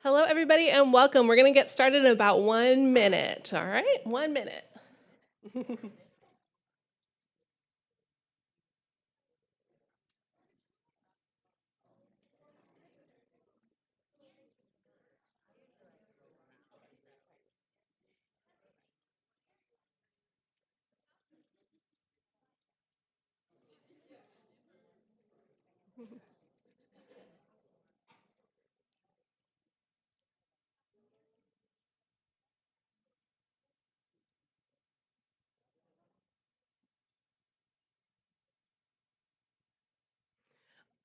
Hello, everybody, and welcome. We're going to get started in about 1 minute. All right, 1 minute.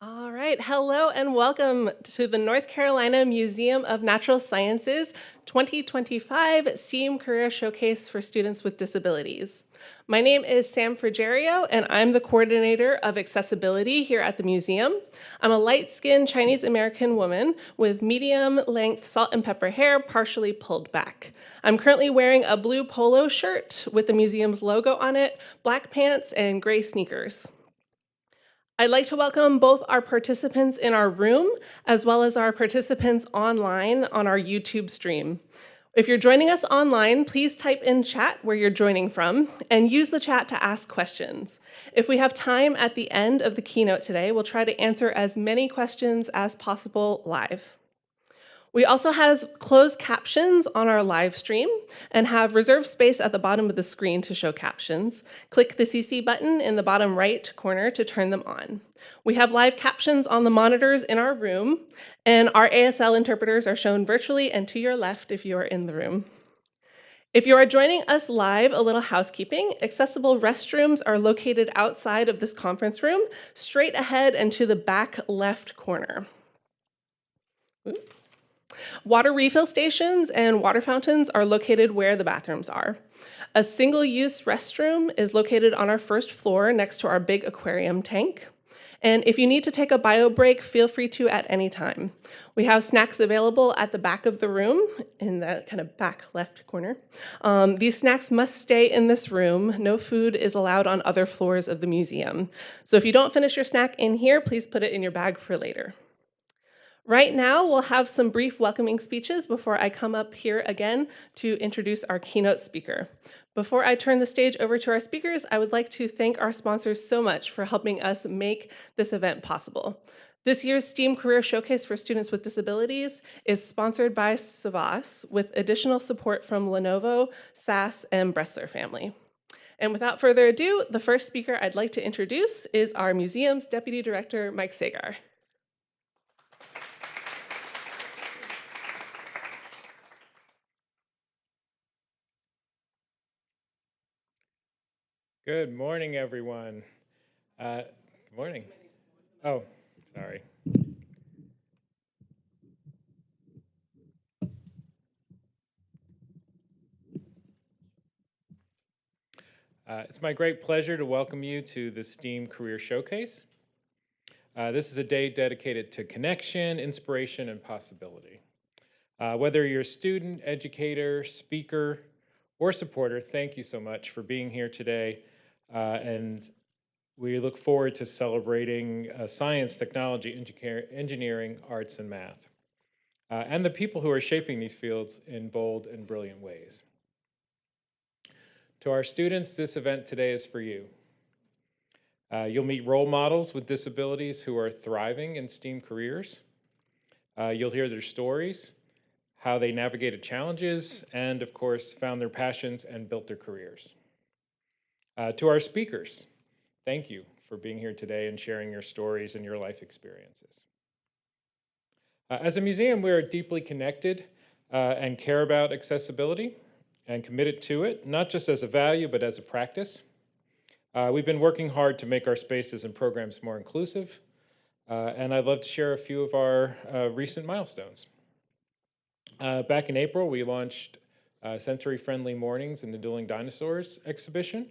All right, hello, and welcome to the North Carolina Museum of Natural Sciences 2025 STEAM Career Showcase for Students with Disabilities. My name is Sam Frigerio, and I'm the coordinator of accessibility here at the museum. I'm a light-skinned Chinese American woman with medium-length salt and pepper hair partially pulled back. I'm currently wearing a blue polo shirt with the museum's logo on it, black pants, and gray sneakers. I'd like to welcome both our participants in our room as well as our participants online on our YouTube stream. If you're joining us online, please type in chat where you're joining from and use the chat to ask questions. If we have time at the end of the keynote today, we'll try to answer as many questions as possible live. We also have closed captions on our live stream and have reserved space at the bottom of the screen to show captions. Click the CC button in the bottom right corner to turn them on. We have live captions on the monitors in our room, and our ASL interpreters are shown virtually and to your left if you are in the room. If you are joining us live, a little housekeeping. Accessible restrooms are located outside of this conference room, straight ahead and to the back left corner. Water refill stations and water fountains are located where the bathrooms are. A single-use restroom is located on our first floor next to our big aquarium tank. And if you need to take a bio break, feel free to at any time. We have snacks available at the back of the room in the kind of back left corner. These snacks must stay in this room. No food is allowed on other floors of the museum. So if you don't finish your snack in here, please put it in your bag for later. Right now, we'll have some brief welcoming speeches before I come up here again to introduce our keynote speaker. Before I turn the stage over to our speakers, I would like to thank our sponsors so much for helping us make this event possible. This year's STEAM Career Showcase for Students with Disabilities is sponsored by Savas with additional support from Lenovo, SAS, and Bressler family. And without further ado, the first speaker I'd like to introduce is our museum's Deputy Director, Mike Sagar. Good morning, everyone. Good morning. Oh, sorry. It's my great pleasure to welcome you to the STEAM Career Showcase. This is a day dedicated to connection, inspiration, and possibility. Whether you're a student, educator, speaker, or supporter, thank you so much for being here today. And we look forward to celebrating science, technology, engineering, arts, and math, and the people who are shaping these fields in bold and brilliant ways. To our students, this event today is for you. You'll meet role models with disabilities who are thriving in STEAM careers. You'll hear their stories, how they navigated challenges, and of course, found their passions and built their careers. To our speakers, thank you for being here today and sharing your stories and your life experiences. As a museum, we are deeply connected and care about accessibility and committed to it, not just as a value, but as a practice. We've been working hard to make our spaces and programs more inclusive, and I'd love to share a few of our recent milestones. Back in April, we launched Sensory-Friendly Mornings in the Dueling Dinosaurs exhibition.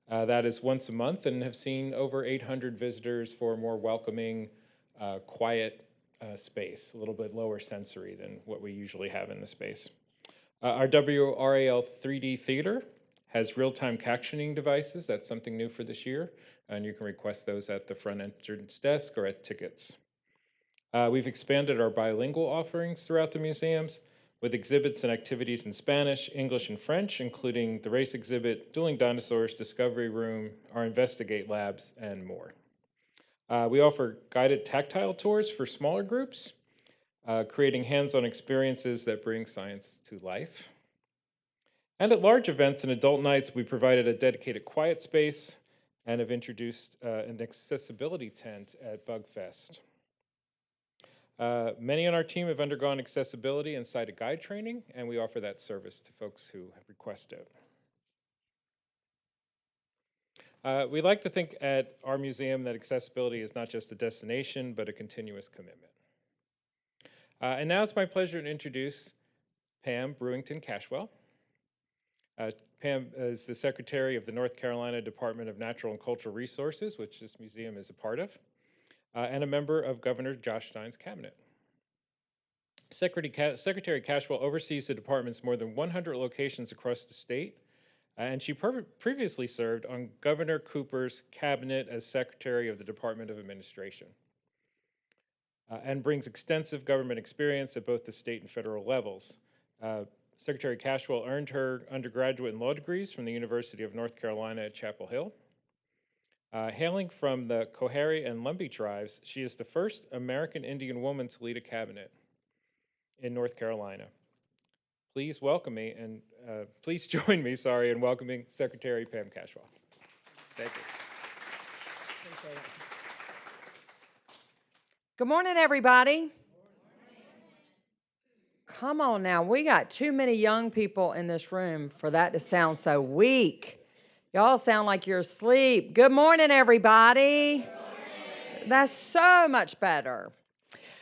That is once a month and have seen over 800 visitors for a more welcoming, quiet space, a little bit lower sensory than what we usually have in the space. Our WRAL 3D Theater has real-time captioning devices. That's something new for this year, and you can request those at the front entrance desk or at tickets. We've expanded our bilingual offerings throughout the museums with exhibits and activities in Spanish, English, and French, including the race exhibit, Dueling Dinosaurs, Discovery Room, our Investigate Labs, and more. We offer guided tactile tours for smaller groups, creating hands-on experiences that bring science to life. And at large events and adult nights, we provided a dedicated quiet space and have introduced an accessibility tent at BugFest. Many on our team have undergone accessibility and sighted guide training, and we offer that service to folks who have requested it. We like to think at our museum that accessibility is not just a destination, but a continuous commitment. And now it's my pleasure to introduce Pam Brewington Cashwell. Pam is the Secretary of the North Carolina Department of Natural and Cultural Resources, which this museum is a part of, and a member of Governor Josh Stein's cabinet. Secretary Cashwell oversees the department's more than 100 locations across the state, and she previously served on Governor Cooper's cabinet as Secretary of the Department of Administration, and brings extensive government experience at both the state and federal levels. Secretary Cashwell earned her undergraduate and law degrees from the University of North Carolina at Chapel Hill. Hailing from the Coharie and Lumbee tribes, she is the first American Indian woman to lead a cabinet in North Carolina. Please welcome me and please join me, in welcoming Secretary Pam Cashwell. Thank you. Appreciate it. Good morning, everybody. Come on now, we got too many young people in this room for that to sound so weak. Y'all sound like you're asleep. Good morning, everybody. Good morning. That's so much better.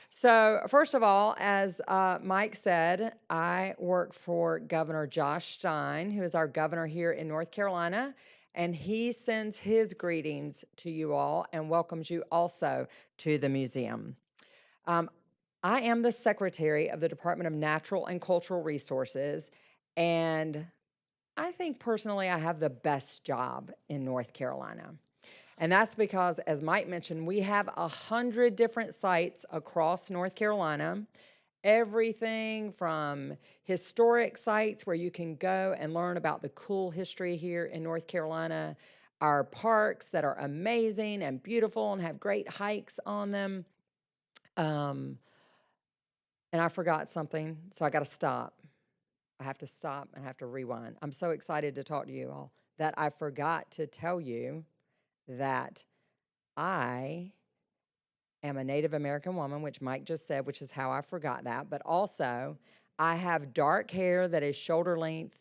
So first of all, as Mike said, I work for Governor Josh Stein, who is our governor here in North Carolina, and he sends his greetings to you all and welcomes you also to the museum. I am the Secretary of the Department of Natural and Cultural Resources, and I think personally I have the best job in North Carolina. And that's because, as Mike mentioned, we have 100 different sites across North Carolina, everything from historic sites where you can go and learn about the cool history here in North Carolina, our parks that are amazing and beautiful and have great hikes on them. And I forgot something, so I got to stop. I have to stop and have to rewind. I'm so excited to talk to you all that I forgot to tell you that I am a Native American woman, which Mike just said, which is how I forgot that. But also, I have dark hair that is shoulder length.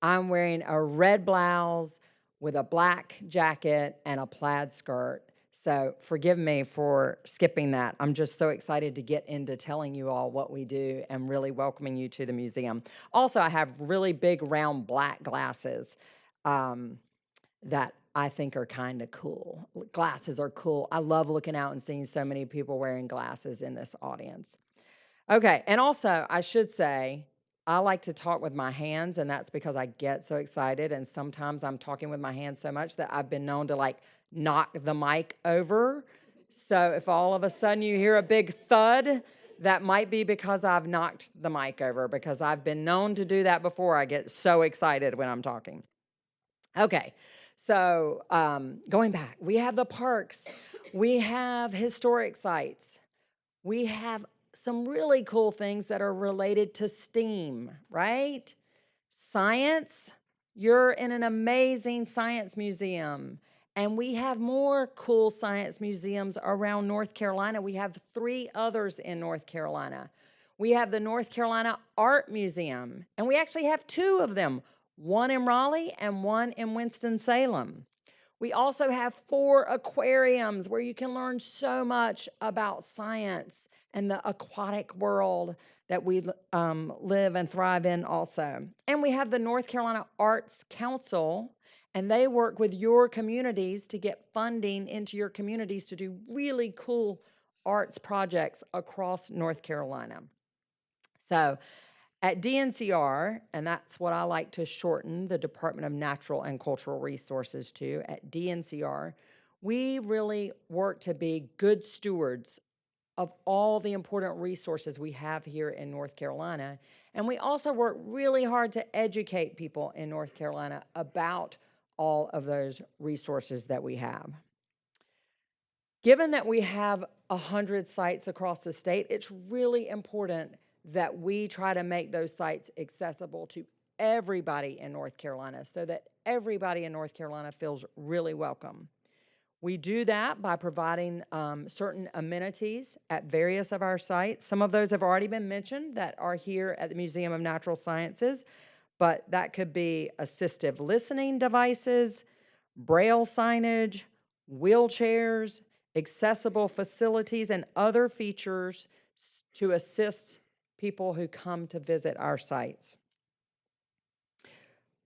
I'm wearing a red blouse with a black jacket and a plaid skirt. So forgive me for skipping that. I'm just so excited to get into telling you all what we do and really welcoming you to the museum. Also, I have really big round black glasses that I think are kind of cool. Glasses are cool. I love looking out and seeing so many people wearing glasses in this audience. Okay, and also I should say, I like to talk with my hands, and that's because I get so excited, and sometimes I'm talking with my hands so much that I've been known to like knock the mic over. So if all of a sudden you hear a big thud, that might be because I've knocked the mic over, because I've been known to do that before. I get so excited when I'm talking. Okay, so going back, we have the parks, we have historic sites, we have some really cool things that are related to STEAM, right? Science, you're in an amazing science museum. And we have more cool science museums around North Carolina. We have 3 others in North Carolina. We have the North Carolina Art Museum, and we actually have 2 of them, one in Raleigh and one in Winston-Salem. We also have 4 aquariums where you can learn so much about science and the aquatic world that we live and thrive in also. And we have the North Carolina Arts Council, and they work with your communities to get funding into your communities to do really cool arts projects across North Carolina. So at DNCR, and that's what I like to shorten the Department of Natural and Cultural Resources to, at DNCR, we really work to be good stewards of all the important resources we have here in North Carolina. And we also work really hard to educate people in North Carolina about all of those resources that we have. Given that we have 100 sites across the state, it's really important that we try to make those sites accessible to everybody in North Carolina so that everybody in North Carolina feels really welcome. We do that by providing certain amenities at various of our sites. Some of those have already been mentioned that are here at the Museum of Natural Sciences, but that could be assistive listening devices, braille signage, wheelchairs, accessible facilities, and other features to assist people who come to visit our sites.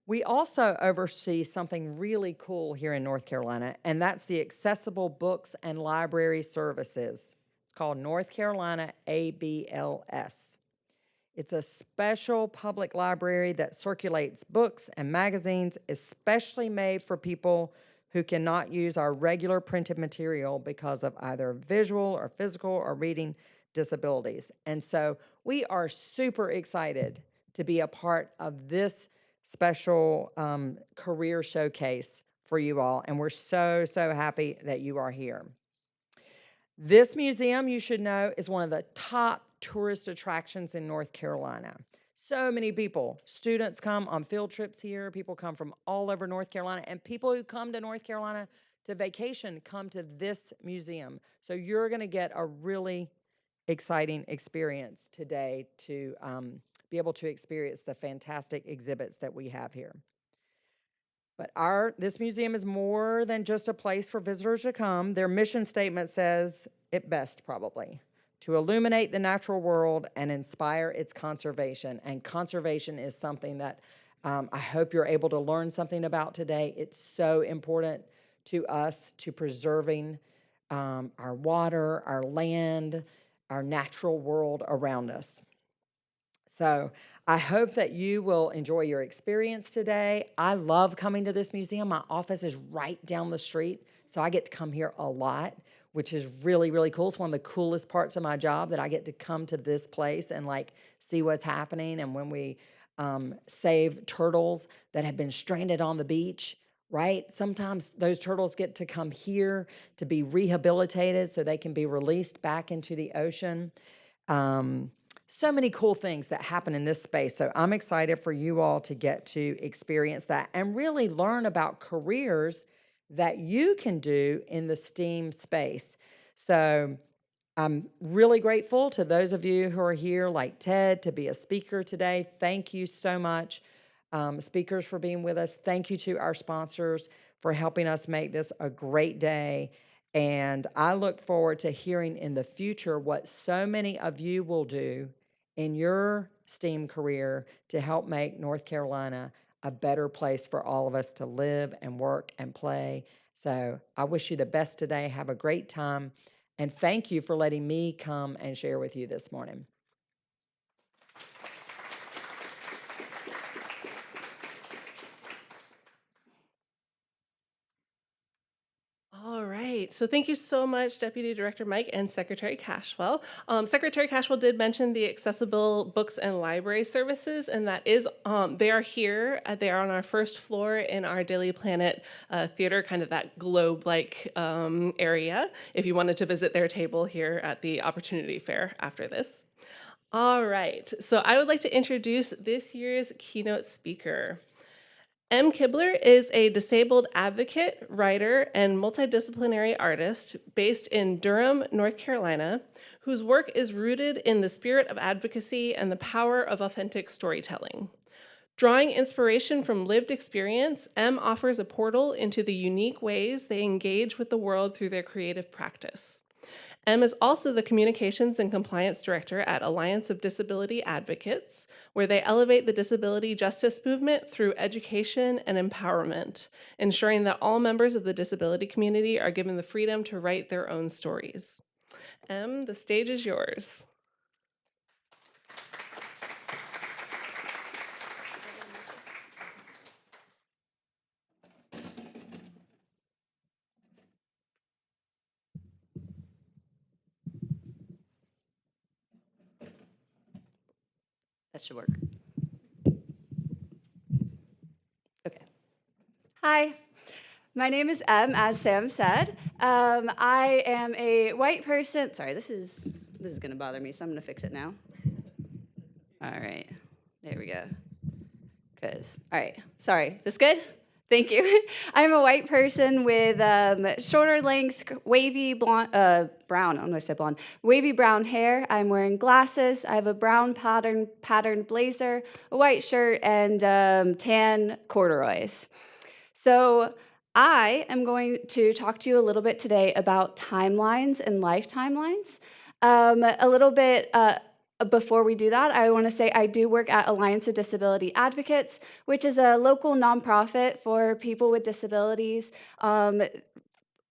We also oversee something really cool here in North Carolina, and that's the Accessible Books and Library Services. It's called North Carolina ABLS. It's a special public library that circulates books and magazines, especially made for people who cannot use our regular printed material because of either visual or physical or reading disabilities. And so we are super excited to be a part of this special career showcase for you all. And we're so, so happy that you are here. This museum, you should know, is one of the top tourist attractions in North Carolina. So many people, students come on field trips here, people come from all over North Carolina, and people who come to North Carolina to vacation come to this museum. So you're going to get a really exciting experience today to be able to experience the fantastic exhibits that we have here. But this museum is more than just a place for visitors to come. Their mission statement says it best, probably, to illuminate the natural world and inspire its conservation. And conservation is something that I hope you're able to learn something about today. It's so important to us, to preserving our water, our land, our natural world around us. So I hope that you will enjoy your experience today. I love coming to this museum. My office is right down the street, so I get to come here a lot, which is really, really cool. It's one of the coolest parts of my job that I get to come to this place and like see what's happening. And when we save turtles that have been stranded on the beach, right? Sometimes those turtles get to come here to be rehabilitated so they can be released back into the ocean. So many cool things that happen in this space. So I'm excited for you all to get to experience that and really learn about careers that you can do in the STEAM space. So I'm really grateful to those of you who are here, like Ted, to be a speaker today. Thank you so much, speakers, for being with us. Thank you to our sponsors for helping us make this a great day. And I look forward to hearing in the future what so many of you will do in your STEAM career to help make North Carolina a better place for all of us to live and work and play. So I wish you the best today. Have a great time. And thank you for letting me come and share with you this morning. All right. So thank you so much, Deputy Director Mike and Secretary Cashwell. Secretary Cashwell did mention the accessible books and library services, and that is, they are here. They are on our first floor in our Daily Planet theater, kind of that globe-like area, if you wanted to visit their table here at the Opportunity Fair after this. All right. So I would like to introduce this year's keynote speaker. M. Kibler is a disabled advocate, writer, and multidisciplinary artist based in Durham, North Carolina, whose work is rooted in the spirit of advocacy and the power of authentic storytelling. Drawing inspiration from lived experience, M offers a portal into the unique ways they engage with the world through their creative practice. M is also the Communications and Compliance Director at Alliance of Disability Advocates, where they elevate the disability justice movement through education and empowerment, ensuring that all members of the disability community are given the freedom to write their own stories. M, the stage is yours. should work. Okay. Hi, my name is Em, as Sam said. I am a white person. Sorry, this is gonna bother me, so I'm gonna fix it now. All right, there we go. All right, sorry, this good? Thank you. I'm a white person with shorter length, wavy blonde, brown, I don't know if I said blonde, wavy brown hair. I'm wearing glasses. I have a brown patterned blazer, a white shirt, and tan corduroys. So I am going to talk to you a little bit today about timelines and life timelines. A little bit before we do that, I want to say I do work at Alliance of Disability Advocates, which is a local nonprofit for people with disabilities.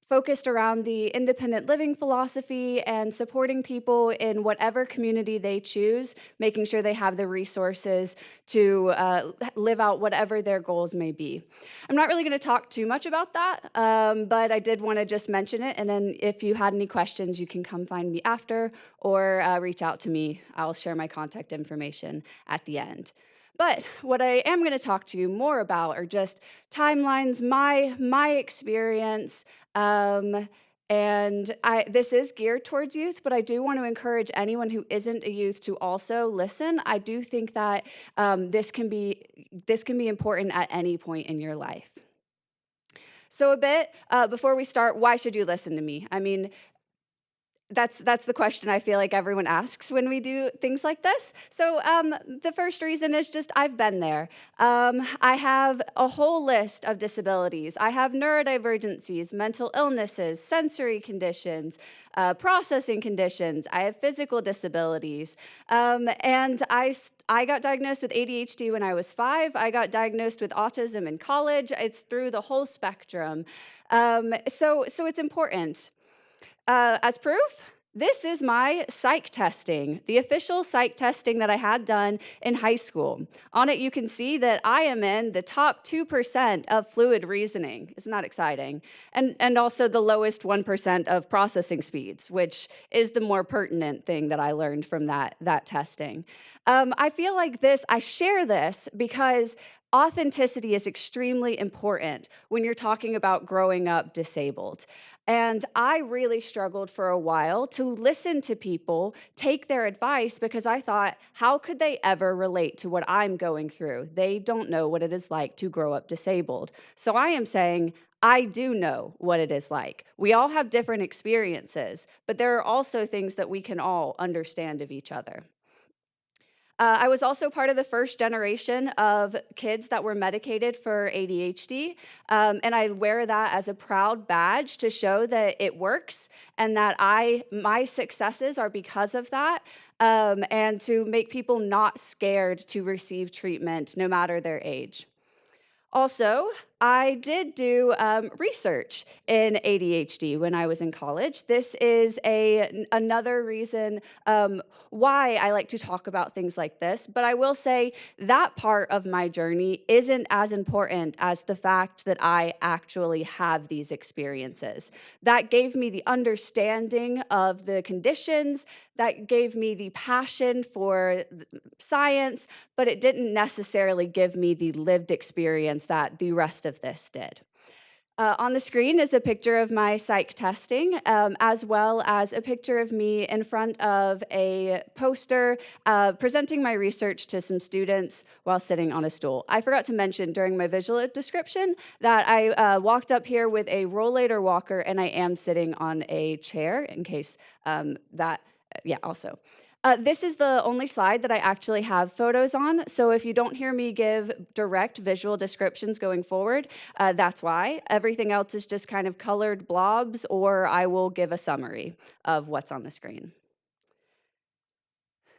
Focused around the independent living philosophy and supporting people in whatever community they choose, making sure they have the resources to live out whatever their goals may be. I'm not really going to talk too much about that, but I did want to just mention it. And then if you had any questions, you can come find me after or reach out to me. I'll share my contact information at the end. But what I am going to talk to you more about are just timelines, my experience, this is geared towards youth, but I do want to encourage anyone who isn't a youth to also listen. I do think that this can be important at any point in your life. So a bit before we start, why should you listen to me? I mean, that's the question I feel like everyone asks when we do things like this. So the first reason is just I've been there. I have a whole list of disabilities. I have neurodivergencies, mental illnesses, sensory conditions, processing conditions. I have physical disabilities. And I got diagnosed with ADHD when I was 5. I got diagnosed with autism in college. It's through the whole spectrum. So it's important. As proof, this is my psych testing, the official psych testing that I had done in high school. On it, you can see that I am in the top 2% of fluid reasoning. Isn't that exciting? And also the lowest 1% of processing speeds, which is the more pertinent thing that I learned from that testing. I feel like I share this because authenticity is extremely important when you're talking about growing up disabled. And I really struggled for a while to listen to people, take their advice, because I thought, how could they ever relate to what I'm going through? They don't know what it is like to grow up disabled. So I am saying, I do know what it is like. We all have different experiences, but there are also things that we can all understand of each other. I was also part of the first generation of kids that were medicated for ADHD, and I wear that as a proud badge to show that it works and that my successes are because of that, and to make people not scared to receive treatment no matter their age. Also, I did do research in ADHD when I was in college. This is another reason why I like to talk about things like this, but I will say that part of my journey isn't as important as the fact that I actually have these experiences. That gave me the understanding of the conditions, that gave me the passion for science, but it didn't necessarily give me the lived experience that the rest of this did. On the screen is a picture of my psych testing, as well as a picture of me in front of a poster presenting my research to some students while sitting on a stool. I forgot to mention during my visual description that I walked up here with a rollator walker, and I am sitting on a chair in case also. This is the only slide that I actually have photos on, so if you don't hear me give direct visual descriptions going forward, that's why. Everything else is just kind of colored blobs, or I will give a summary of what's on the screen.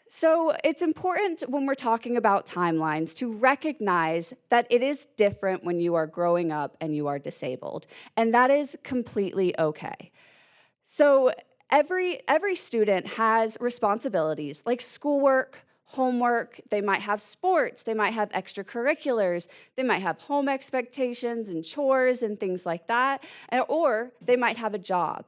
So it's important when we're talking about timelines to recognize that it is different when you are growing up and you are disabled, and that is completely okay. So every student has responsibilities like schoolwork, homework, they might have sports, they might have extracurriculars, they might have home expectations and chores and things like that, or they might have a job.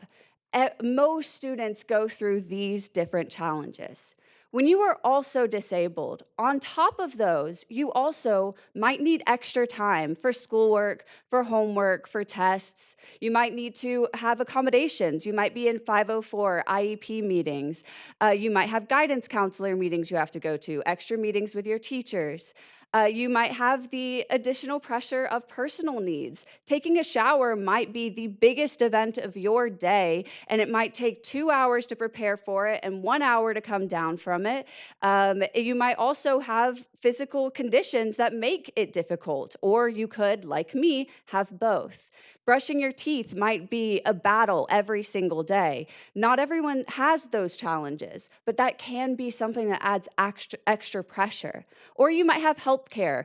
Most students go through these different challenges. When you are also disabled, on top of those, you also might need extra time for schoolwork, for homework, for tests. You might need to have accommodations. You might be in 504 IEP meetings. You might have guidance counselor meetings you have to go to, extra meetings with your teachers. You might have the additional pressure of personal needs. Taking a shower might be the biggest event of your day, and it might take 2 hours to prepare for it and 1 hour to come down from it. You might also have physical conditions that make it difficult, or you could, like me, have both. Brushing your teeth might be a battle every single day. Not everyone has those challenges, but that can be something that adds extra pressure. Or you might have healthcare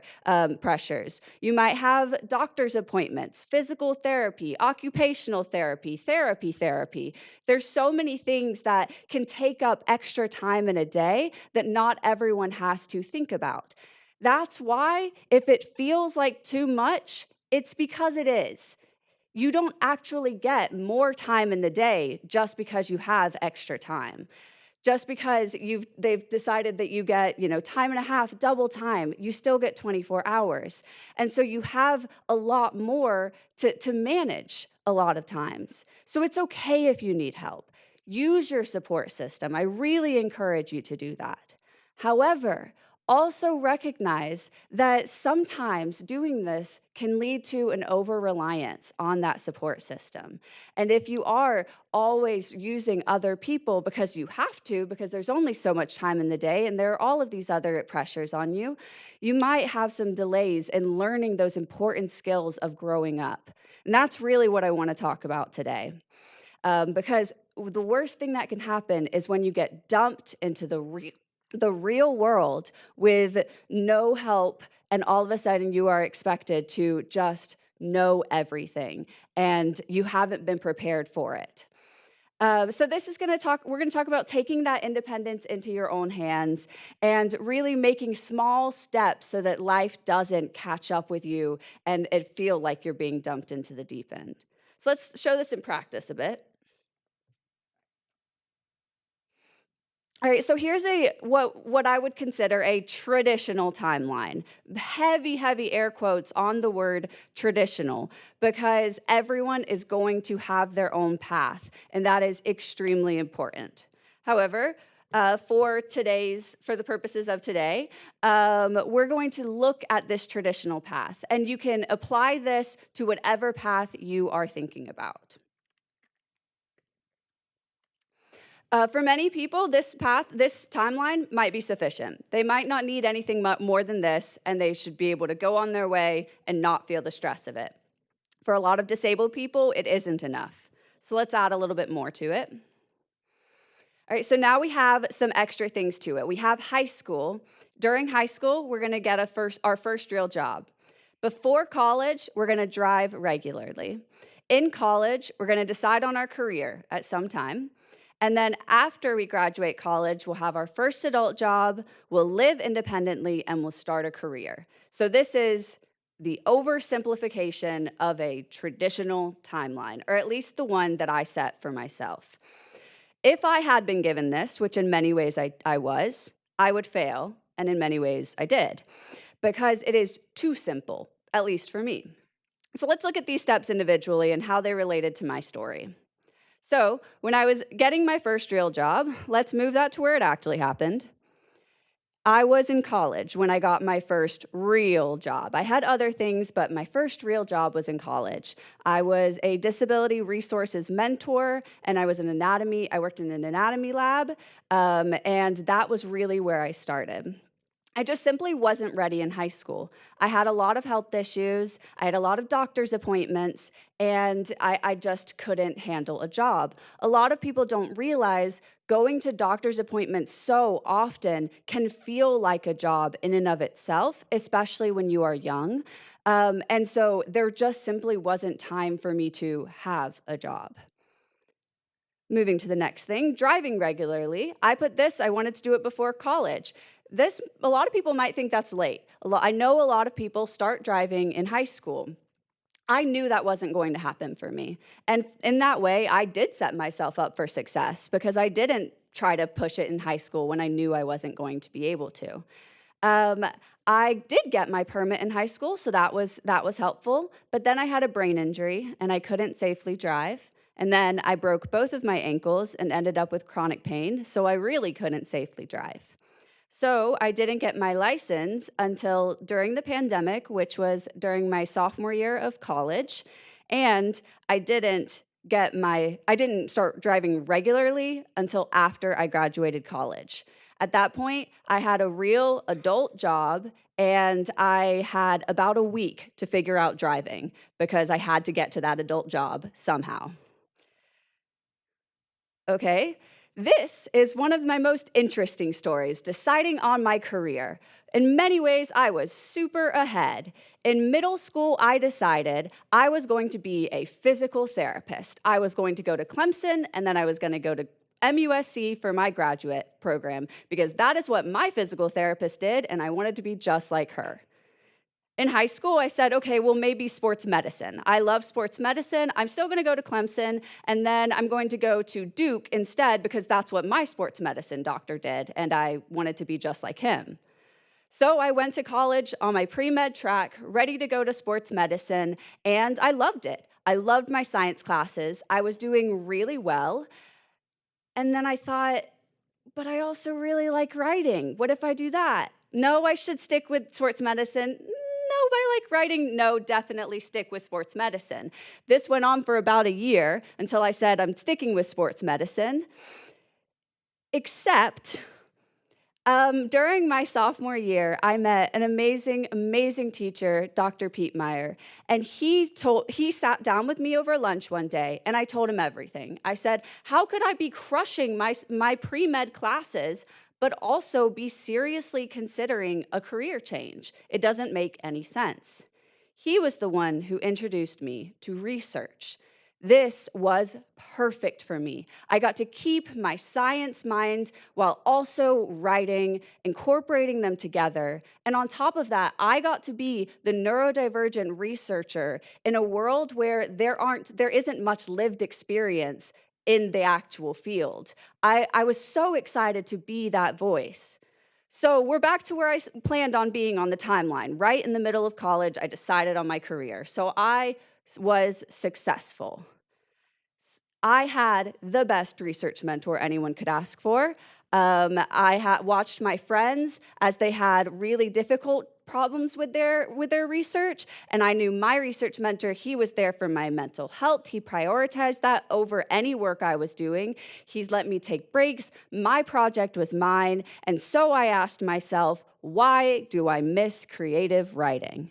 pressures. You might have doctor's appointments, physical therapy, occupational therapy, therapy. There's so many things that can take up extra time in a day that not everyone has to think about. That's why if it feels like too much, it's because it is. You don't actually get more time in the day just because you have extra time. Just because they've decided that you get, time and a half, double time, you still get 24 hours. And so you have a lot more to manage a lot of times. So it's okay if you need help. Use your support system. I really encourage you to do that. However, also recognize that sometimes doing this can lead to an over-reliance on that support system. And if you are always using other people because you have to, because there's only so much time in the day and there are all of these other pressures on you, you might have some delays in learning those important skills of growing up. And that's really what I want to talk about today. Because the worst thing that can happen is when you get dumped into the real world with no help, and all of a sudden you are expected to just know everything, and you haven't been prepared for it. So this is we're going to talk about taking that independence into your own hands and really making small steps so that life doesn't catch up with you and it feel like you're being dumped into the deep end. So let's show this in practice a bit. All right, so here's what I would consider a traditional timeline. Heavy air quotes on the word traditional, because everyone is going to have their own path, and that is extremely important. However, for the purposes of today, we're going to look at this traditional path, and you can apply this to whatever path you are thinking about. For many people, this timeline might be sufficient. They might not need anything more than this, and they should be able to go on their way and not feel the stress of it. For a lot of disabled people, it isn't enough. So let's add a little bit more to it. All right, so now we have some extra things to it. We have high school. During high school, we're going to get our first real job. Before college, we're going to drive regularly. In college, we're going to decide on our career at some time. And then after we graduate college, we'll have our first adult job, we'll live independently, and we'll start a career. So this is the oversimplification of a traditional timeline, or at least the one that I set for myself. If I had been given this, which in many ways I was, I would fail, and in many ways I did, because it is too simple, at least for me. So let's look at these steps individually and how they related to my story. So when I was getting my first real job, let's move that to where it actually happened. I was in college when I got my first real job. I had other things, but my first real job was in college. I was a disability resources mentor, and I worked in an anatomy lab, and that was really where I started. I just simply wasn't ready in high school. I had a lot of health issues, I had a lot of doctor's appointments, and I just couldn't handle a job. A lot of people don't realize going to doctor's appointments so often can feel like a job in and of itself, especially when you are young. And so there just simply wasn't time for me to have a job. Moving to the next thing, driving regularly. I wanted to do it before college. A lot of people might think that's late. I know a lot of people start driving in high school. I knew that wasn't going to happen for me. And in that way, I did set myself up for success because I didn't try to push it in high school when I knew I wasn't going to be able to. Um, I did get my permit in high school, so that was helpful. But then I had a brain injury and I couldn't safely drive. And then I broke both of my ankles and ended up with chronic pain, so I really couldn't safely drive. So I didn't get my license until during the pandemic, which was during my sophomore year of college. And I didn't start driving regularly until after I graduated college. At that point, I had a real adult job and I had about a week to figure out driving because I had to get to that adult job somehow. Okay. This is one of my most interesting stories, deciding on my career. In many ways, I was super ahead. In middle school, I decided I was going to be a physical therapist. I was going to go to Clemson, and then I was going to go to MUSC for my graduate program because that is what my physical therapist did, and I wanted to be just like her. In high school, I said, okay, well, maybe sports medicine. I love sports medicine. I'm still going to go to Clemson, and then I'm going to go to Duke instead because that's what my sports medicine doctor did, and I wanted to be just like him. So I went to college on my pre-med track, ready to go to sports medicine, and I loved it. I loved my science classes. I was doing really well. And then I thought, but I also really like writing. What if I do that? No, I should stick with sports medicine. No, I like writing. No, definitely stick with sports medicine. This went on for about a year until I said I'm sticking with sports medicine, except during my sophomore year, I met an amazing, amazing teacher, Dr. Pete Meyer, and he sat down with me over lunch one day, and I told him everything. I said, "How could I be crushing my pre-med classes, but also be seriously considering a career change? It doesn't make any sense." He was the one who introduced me to research. This was perfect for me. I got to keep my science mind while also writing, incorporating them together. And on top of that, I got to be the neurodivergent researcher in a world where there isn't much lived experience in the actual field. I was so excited to be that voice. So we're back to where I planned on being on the timeline. Right in the middle of college, I decided on my career. So I was successful. I had the best research mentor anyone could ask for. I watched my friends as they had really difficult problems with their research, and I knew my research mentor, he was there for my mental health. He prioritized that over any work I was doing. He's let me take breaks. My project was mine, and so I asked myself, why do I miss creative writing?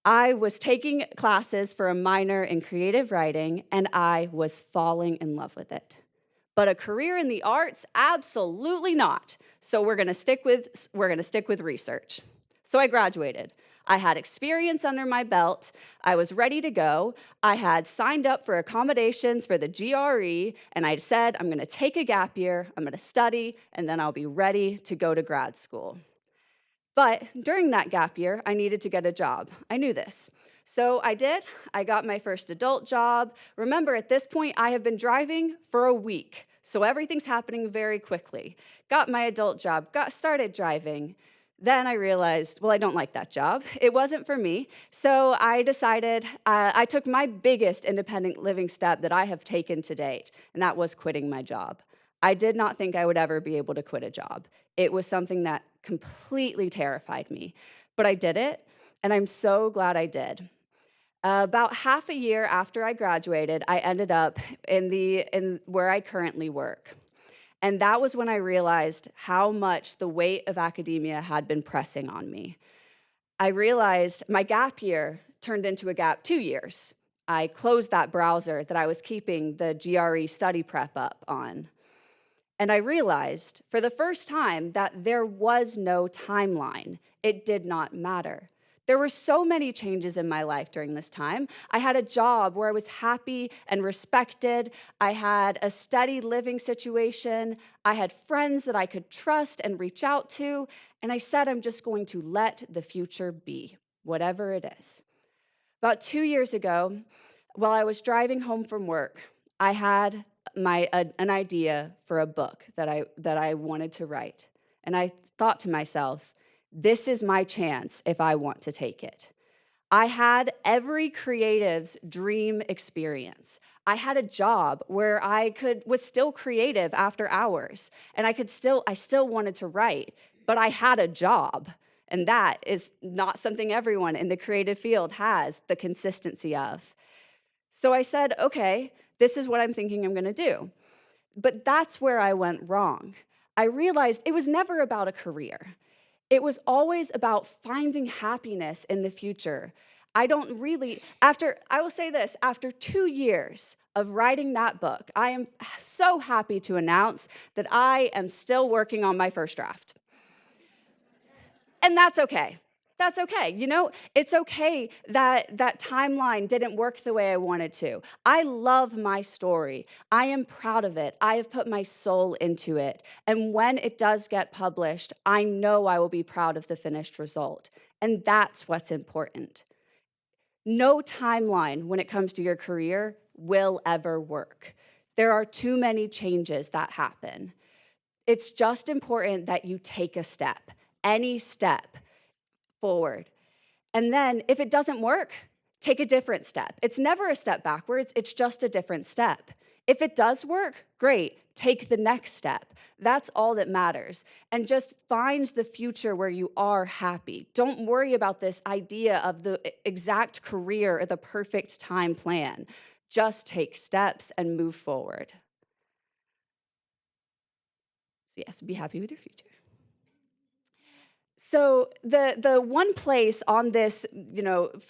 I was taking classes for a minor in creative writing, and I was falling in love with it. But a career in the arts, absolutely not. So we're going to stick with research. So I graduated. I had experience under my belt. I was ready to go. I had signed up for accommodations for the GRE, and I said, I'm going to take a gap year, I'm going to study, and then I'll be ready to go to grad school. But during that gap year, I needed to get a job. I knew this. So I did. I got my first adult job. Remember, at this point, I have been driving for a week. So everything's happening very quickly. Got my adult job, started driving. Then I realized, well, I don't like that job. It wasn't for me. So I decided, I took my biggest independent living step that I have taken to date, and that was quitting my job. I did not think I would ever be able to quit a job. It was something that completely terrified me, but I did it, and I'm so glad I did. About half a year after I graduated, I ended up in where I currently work. And that was when I realized how much the weight of academia had been pressing on me. I realized my gap year turned into a gap 2 years. I closed that browser that I was keeping the GRE study prep up on. And I realized for the first time that there was no timeline. It did not matter. There were so many changes in my life during this time. I had a job where I was happy and respected. I had a steady living situation. I had friends that I could trust and reach out to. And I said, I'm just going to let the future be, whatever it is. About 2 years ago, while I was driving home from work, I had an idea for a book that I wanted to write. And I thought to myself, this is my chance if I want to take it. I had every creative's dream experience. I had a job where was still creative after hours, and I still wanted to write, but I had a job. And that is not something everyone in the creative field has the consistency of. So I said, okay, this is what I'm thinking I'm gonna do. But that's where I went wrong. I realized it was never about a career. It was always about finding happiness in the future. I will say this, after 2 years of writing that book, I am so happy to announce that I am still working on my first draft. And that's okay. That's okay. You know, it's okay that that timeline didn't work the way I wanted to. I love my story. I am proud of it. I have put my soul into it. And when it does get published, I know I will be proud of the finished result. And that's what's important. No timeline when it comes to your career will ever work. There are too many changes that happen. It's just important that you take a step, any step forward. And then if it doesn't work, take a different step. It's never a step backwards, it's just a different step. If it does work, great, take the next step. That's all that matters. And just find the future where you are happy. Don't worry about this idea of the exact career or the perfect time plan. Just take steps and move forward. So yes, be happy with your future. So the one place on this,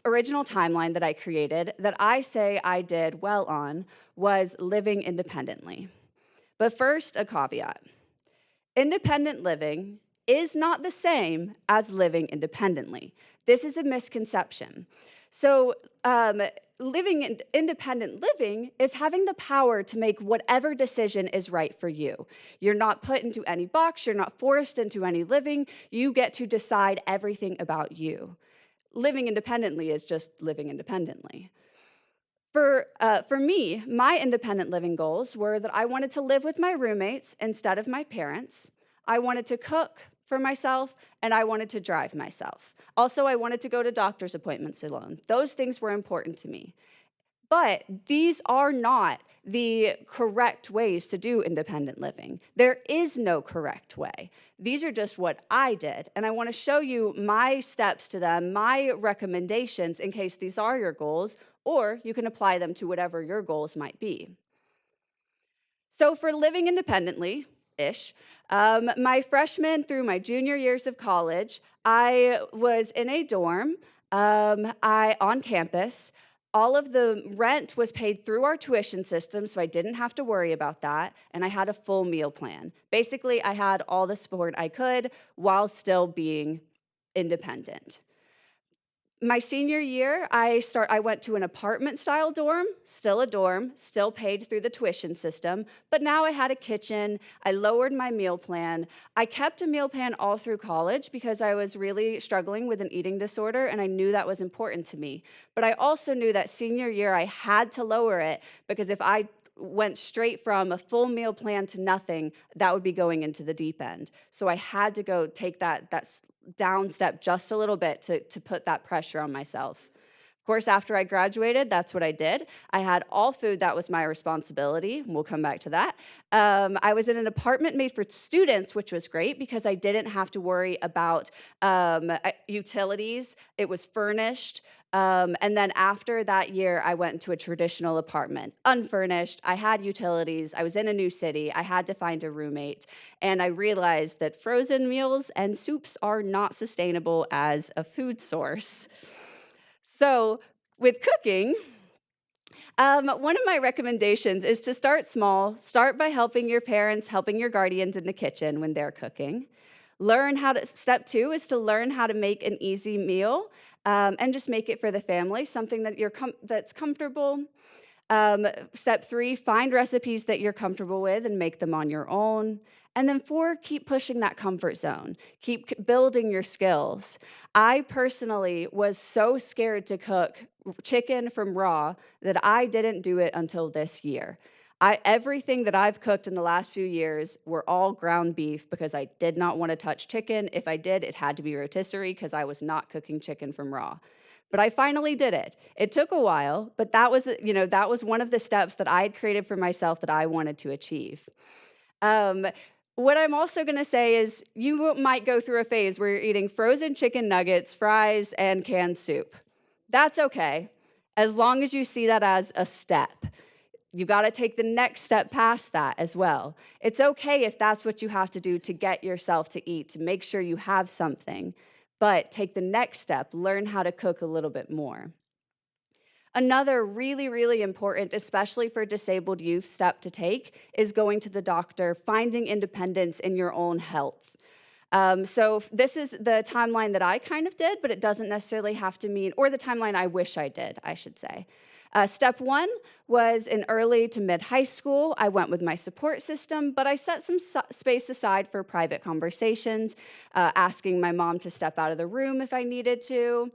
original timeline that I created that I say I did well on was living independently. But first, a caveat. Independent living is not the same as living independently. This is a misconception. So, independent living is having the power to make whatever decision is right for you. You're not put into any box, you're not forced into any living, you get to decide everything about you. Living independently is just living independently. For me, my independent living goals were that I wanted to live with my roommates instead of my parents. I wanted to cook for myself, and I wanted to drive myself. Also, I wanted to go to doctor's appointments alone. Those things were important to me. But these are not the correct ways to do independent living. There is no correct way. These are just what I did, and I want to show you my steps to them, my recommendations in case these are your goals, or you can apply them to whatever your goals might be. So for living independently-ish, my freshman through my junior years of college, I was in a dorm on campus. All of the rent was paid through our tuition system, so I didn't have to worry about that, and I had a full meal plan. Basically, I had all the support I could while still being independent. My senior year, I went to an apartment-style dorm, still a dorm, still paid through the tuition system, but now I had a kitchen, I lowered my meal plan. I kept a meal plan all through college because I was really struggling with an eating disorder, and I knew that was important to me. But I also knew that senior year I had to lower it because if I went straight from a full meal plan to nothing, that would be going into the deep end. So I had to go take that down step just a little bit to put that pressure on myself. Of course, after I graduated, that's what I did. I had all food that was my responsibility. We'll come back to that. I was in an apartment made for students, which was great because I didn't have to worry about utilities. It was furnished. And then after that year, I went into a traditional apartment, unfurnished. I had utilities. I was in a new city. I had to find a roommate. And I realized that frozen meals and soups are not sustainable as a food source. So, with cooking, one of my recommendations is to start small. Start by helping your parents, helping your guardians in the kitchen when they're cooking. Step 2 is to learn how to make an easy meal and just make it for the family, something that that's comfortable. Step 3, find recipes that you're comfortable with and make them on your own. And then 4, keep pushing that comfort zone. Keep building your skills. I personally was so scared to cook chicken from raw that I didn't do it until this year. Everything that I've cooked in the last few years were all ground beef because I did not want to touch chicken. If I did, it had to be rotisserie because I was not cooking chicken from raw. But I finally did it. It took a while, but that was one of the steps that I had created for myself that I wanted to achieve. Um, what I'm also going to say is you might go through a phase where you're eating frozen chicken nuggets, fries, and canned soup. That's okay, as long as you see that as a step. You got to take the next step past that as well. It's okay if that's what you have to do to get yourself to eat, to make sure you have something. But take the next step, learn how to cook a little bit more. Another really, really important, especially for disabled youth, step to take is going to the doctor, finding independence in your own health. So this is the timeline that I kind of did, but it doesn't necessarily have to mean, or the timeline I wish I did, I should say. Step 1 was in early to mid high school. I went with my support system, but I set some space aside for private conversations, asking my mom to step out of the room if I needed to,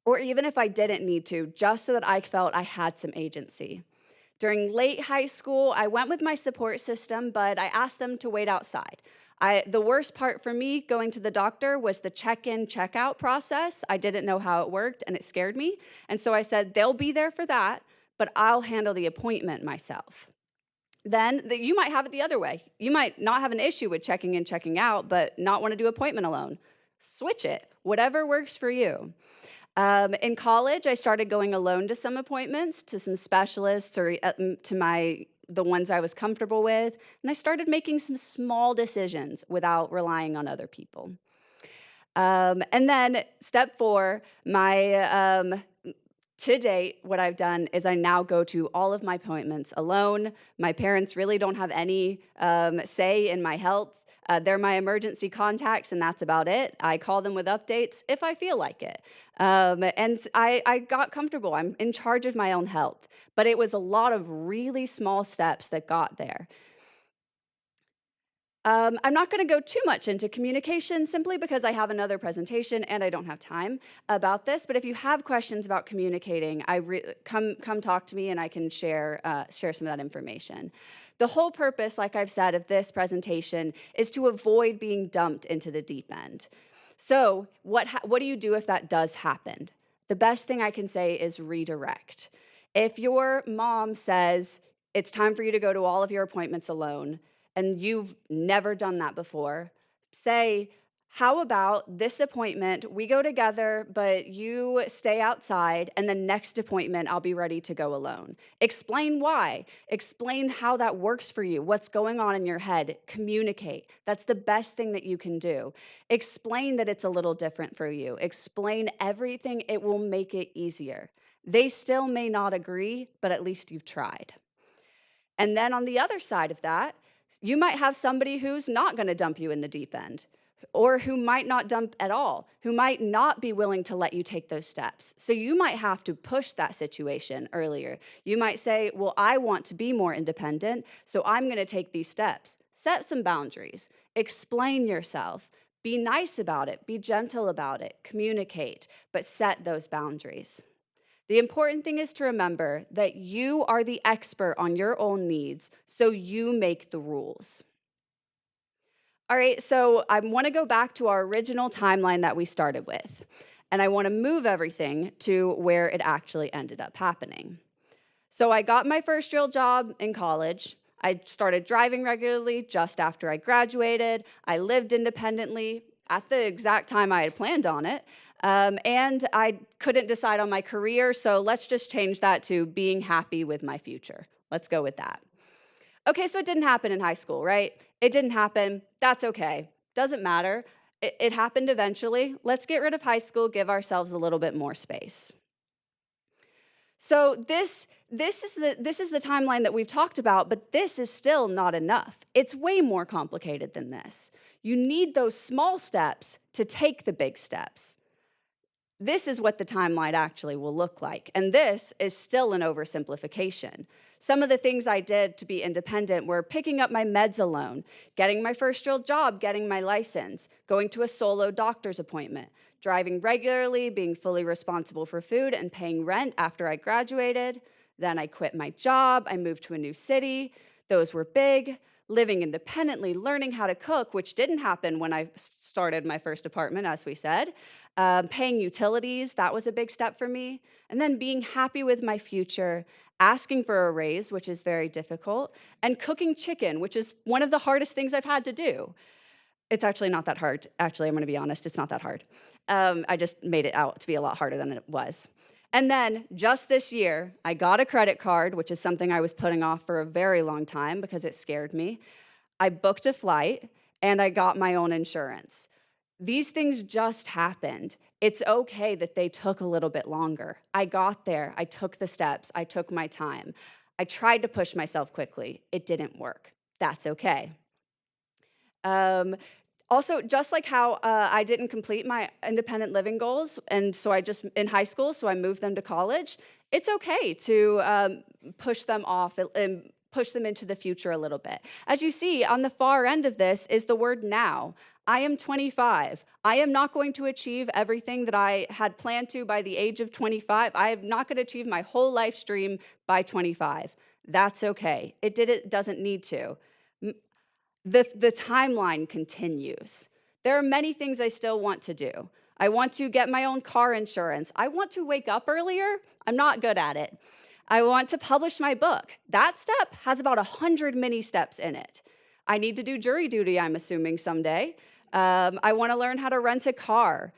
or even if I didn't need to, just so that I felt I had some agency. During late high school, I went with my support system, but I asked them to wait outside. The worst part for me going to the doctor was the check-in, check-out process. I didn't know how it worked, and it scared me. And so I said, they'll be there for that, but I'll handle the appointment myself. Then you might have it the other way. You might not have an issue with checking in, checking out, but not want to do appointment alone. Switch it, whatever works for you. In college, I started going alone to some appointments, to some specialists, or to the ones I was comfortable with, and I started making some small decisions without relying on other people. And then step 4, to date, what I've done is I now go to all of my appointments alone. My parents really don't have any say in my health. They're my emergency contacts, and that's about it. I call them with updates if I feel like it. And I got comfortable. I'm in charge of my own health. But it was a lot of really small steps that got there. I'm not going to go too much into communication simply because I have another presentation and I don't have time about this. But if you have questions about communicating, come talk to me and I can share some of that information. The whole purpose, like I've said, of this presentation is to avoid being dumped into the deep end. So what do you do if that does happen? The best thing I can say is redirect. If your mom says it's time for you to go to all of your appointments alone, and you've never done that before, say, how about this appointment, we go together, but you stay outside, and the next appointment, I'll be ready to go alone. Explain why. Explain how that works for you, what's going on in your head. Communicate. That's the best thing that you can do. Explain that it's a little different for you. Explain everything. It will make it easier. They still may not agree, but at least you've tried. And then on the other side of that, you might have somebody who's not going to dump you in the deep end, or who might not dump at all, who might not be willing to let you take those steps. So you might have to push that situation earlier. You might say, well, I want to be more independent, so I'm going to take these steps. Set some boundaries. Explain yourself. Be nice about it. Be gentle about it. Communicate, but set those boundaries. The important thing is to remember that you are the expert on your own needs, so you make the rules. All right, so I want to go back to our original timeline that we started with, and I want to move everything to where it actually ended up happening. So I got my first real job in college. I started driving regularly just after I graduated. I lived independently at the exact time I had planned on it. And I couldn't decide on my career, so let's just change that to being happy with my future. Let's go with that. Okay, so it didn't happen in high school, right? It didn't happen. That's okay. Doesn't matter. It happened eventually. Let's get rid of high school, give ourselves a little bit more space. So this is the timeline that we've talked about, but this is still not enough. It's way more complicated than this. You need those small steps to take the big steps. This is what the timeline actually will look like. And this is still an oversimplification. Some of the things I did to be independent were picking up my meds alone, getting my first real job, getting my license, going to a solo doctor's appointment, driving regularly, being fully responsible for food, and paying rent after I graduated. Then I quit my job, I moved to a new city. Those were big. Living independently, learning how to cook, which didn't happen when I started my first apartment, as we said. Paying utilities, that was a big step for me. And then being happy with my future, asking for a raise, which is very difficult, and cooking chicken, which is one of the hardest things I've had to do. It's actually not that hard. Actually, I'm going to be honest, it's not that hard. I just made it out to be a lot harder than it was. And then just this year, I got a credit card, which is something I was putting off for a very long time because it scared me. I booked a flight and I got my own insurance. These things just happened. It's okay that they took a little bit longer. I got there, I took the steps, I took my time. I tried to push myself quickly. It didn't work. That's okay. Um, Also, just like how I didn't complete my independent living goals, and so I just in high school, so I moved them to college. It's okay to push them off and push them into the future a little bit. As you see, on the far end of this is the word now. I am 25. I am not going to achieve everything that I had planned to by the age of 25. I am not going to achieve my whole life stream by 25. That's okay. It doesn't need to. The timeline continues. There are many things I still want to do. I want to get my own car insurance. I want to wake up earlier. I'm not good at it. I want to publish my book. That step has about 100 mini steps in it. I need to do jury duty, I'm assuming, someday. I want to learn how to rent a car.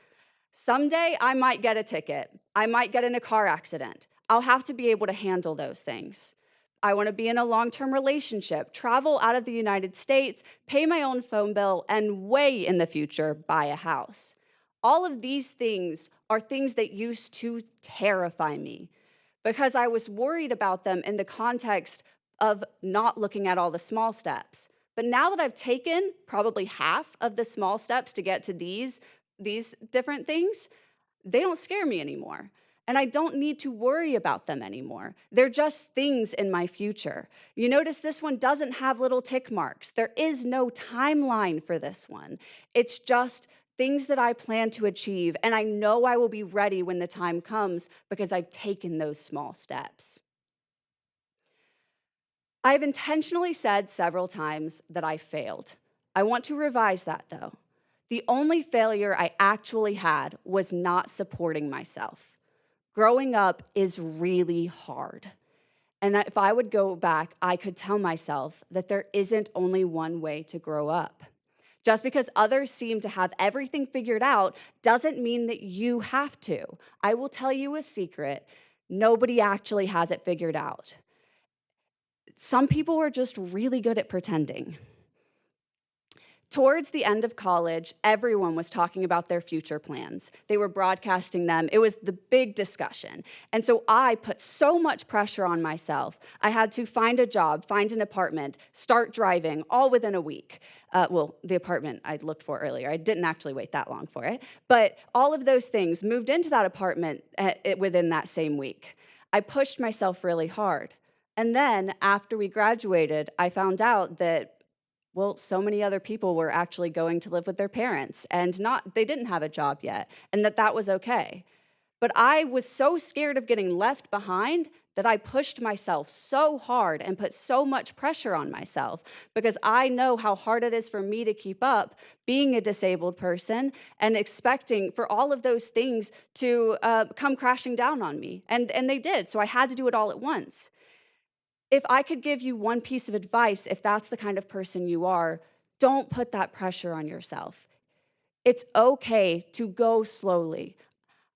Someday, I might get a ticket. I might get in a car accident. I'll have to be able to handle those things. I want to be in a long-term relationship, travel out of the United States, pay my own phone bill, and way in the future, buy a house. All of these things are things that used to terrify me because I was worried about them in the context of not looking at all the small steps. But now that I've taken probably half of the small steps to get to these different things, they don't scare me anymore. And I don't need to worry about them anymore. They're just things in my future. You notice this one doesn't have little tick marks. There is no timeline for this one. It's just things that I plan to achieve, and I know I will be ready when the time comes because I've taken those small steps. I've intentionally said several times that I failed. I want to revise that though. The only failure I actually had was not supporting myself. Growing up is really hard. And if I would go back, I could tell myself that there isn't only one way to grow up. Just because others seem to have everything figured out doesn't mean that you have to. I will tell you a secret. Nobody actually has it figured out. Some people are just really good at pretending. Towards the end of college, everyone was talking about their future plans. They were broadcasting them. It was the big discussion. And so I put so much pressure on myself. I had to find a job, find an apartment, start driving, all within a week. The apartment I looked for earlier, I didn't actually wait that long for it. But all of those things moved into that apartment within that same week. I pushed myself really hard. And then after we graduated, I found out that so many other people were actually going to live with their parents and they didn't have a job yet, and that was okay. But I was so scared of getting left behind that I pushed myself so hard and put so much pressure on myself because I know how hard it is for me to keep up being a disabled person and expecting for all of those things to come crashing down on me. And they did, so I had to do it all at once. If I could give you one piece of advice, if that's the kind of person you are, don't put that pressure on yourself. It's okay to go slowly.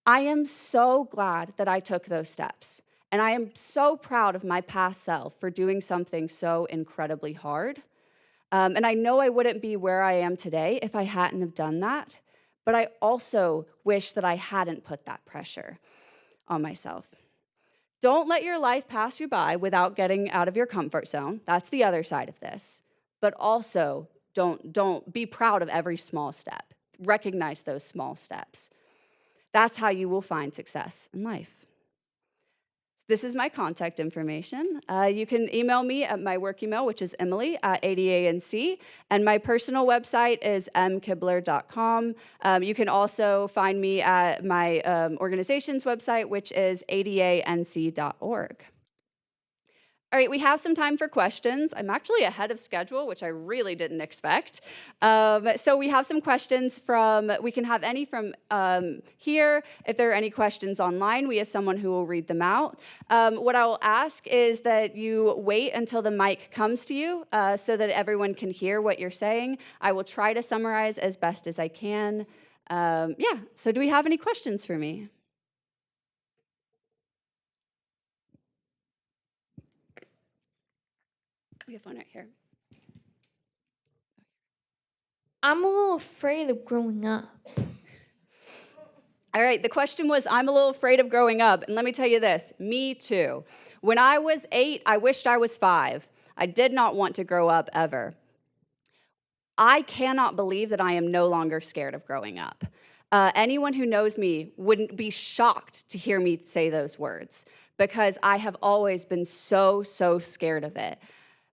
I am so glad that I took those steps. And I am so proud of my past self for doing something so incredibly hard. And I know I wouldn't be where I am today if I hadn't have done that. But I also wish that I hadn't put that pressure on myself. Don't let your life pass you by without getting out of your comfort zone. That's the other side of this. But also, don't be proud of every small step. Recognize those small steps. That's how you will find success in life. This is my contact information. You can email me at my work email, which is emily@adanc, and my personal website is mkibler.com. You can also find me at my organization's website, which is adanc.org. All right, we have some time for questions. I'm actually ahead of schedule, which I really didn't expect. So we have some questions we can have any from here. If there are any questions online, we have someone who will read them out. What I will ask is that you wait until the mic comes to you so that everyone can hear what you're saying. I will try to summarize as best as I can. Yeah, so do we have any questions for me? We have one right here. I'm a little afraid of growing up. All right, the question was, I'm a little afraid of growing up. And let me tell you this, me too. When I was 8, I wished I was 5. I did not want to grow up ever. I cannot believe that I am no longer scared of growing up. Anyone who knows me wouldn't be shocked to hear me say those words because I have always been so scared of it.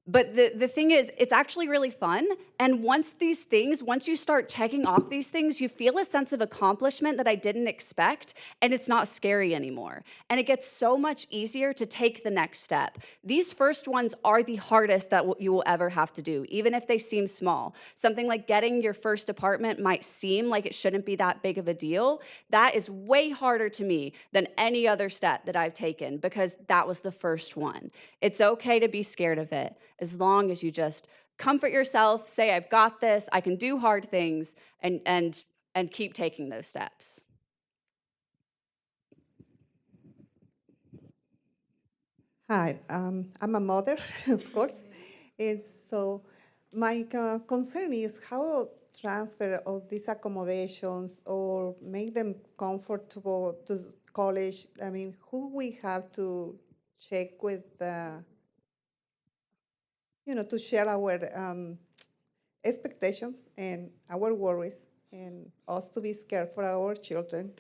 But the thing is, it's actually really fun. And once you start checking off these things, you feel a sense of accomplishment that I didn't expect, and it's not scary anymore. And it gets so much easier to take the next step. These first ones are the hardest that you will ever have to do, even if they seem small. Something like getting your first apartment might seem like it shouldn't be that big of a deal. That is way harder to me than any other step that I've taken because that was the first one. It's okay to be scared of it, as long as you just comfort yourself, say, I've got this, I can do hard things, and keep taking those steps. Hi, I'm a mother, of course. And so my concern is how transfer of these accommodations or make them comfortable to college. I mean, who we have to check with, to share our expectations and our worries and us to be scared for our children.